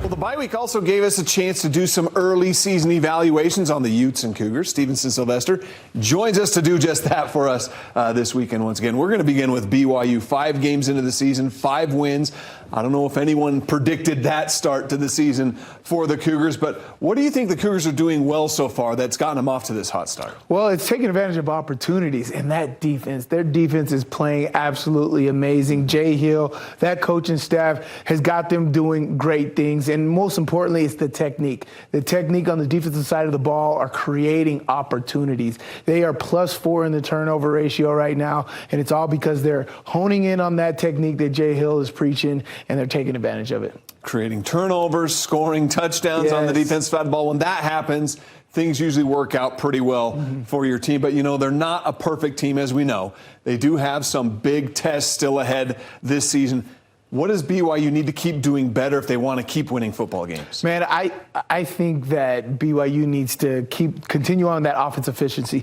Well, the bye week also gave us a chance to do some early season evaluations on the Utes and Cougars. Stevenson Sylvester joins us to do just that for us this weekend once again. We're going to begin with BYU. 5 games into the season, 5 wins. I don't know if anyone predicted that start to the season for the Cougars, but what do you think the Cougars are doing well so far that's gotten them off to this hot start? Well, it's taking advantage of opportunities, and that defense, their defense is playing absolutely amazing. Jay Hill, that coaching staff has got them doing great things, and most importantly, it's the technique. The technique on the defensive side of the ball are creating opportunities. They are +4 in the turnover ratio right now, and it's all because they're honing in on that technique that Jay Hill is preaching, and they're taking advantage of it. Creating turnovers, scoring touchdowns on the defensive side of the ball. When that happens, things usually work out pretty well for your team. But, you know, they're not a perfect team, as we know. They do have some big tests still ahead this season. What does BYU need to keep doing better if they want to keep winning football games? Man, I think that BYU needs to continue on that offensive efficiency.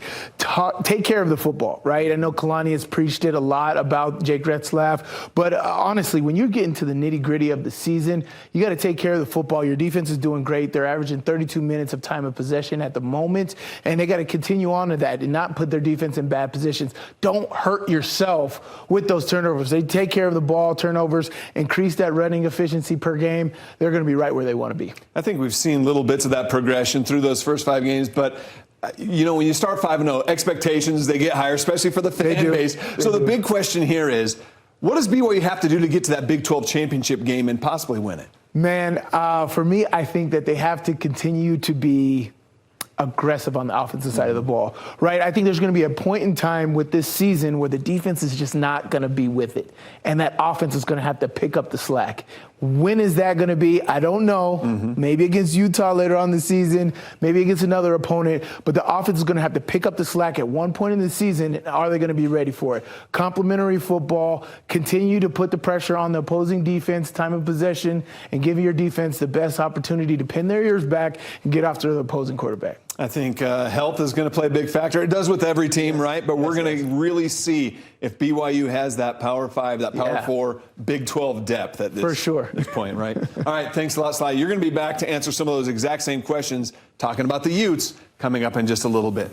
Take care of the football, right? I know Kalani has preached it a lot about Jake Retzlaff, but honestly, when you're getting to the nitty-gritty of the season, you got to take care of the football. Your defense is doing great. They're averaging 32 minutes of time of possession at the moment, and they got to continue on to that and not put their defense in bad positions. Don't hurt yourself with those turnovers. They take care of the ball, turnovers, increase that running efficiency per game, they're going to be right where they want to be. I think we've seen little bits of that progression through those first 5 games, but you know, when you start 5-0, expectations, they get higher, especially for the fan base. So the big question here is, what does BYU have to do to get to that Big 12 championship game and possibly win it? Man, for me, I think that they have to continue to be aggressive on the offensive side of the ball, right? I think there's going to be a point in time with this season where the defense is just not going to be with it, and that offense is going to have to pick up the slack. When is that going to be? I don't know. Maybe against Utah later on the season, maybe against another opponent, but the offense is going to have to pick up the slack at one point in the season. And are they going to be ready for it? Complementary football, continue to put the pressure on the opposing defense, time of possession, and give your defense the best opportunity to pin their ears back and get after the opposing quarterback. I think health is going to play a big factor. It does with every team, right? But we're going to really see if BYU has that Power 5, that Power 4, Big 12 depth at this point, right? All right, thanks a lot, SLY. You're going to be back to answer some of those exact same questions, talking about the Utes, coming up in just a little bit.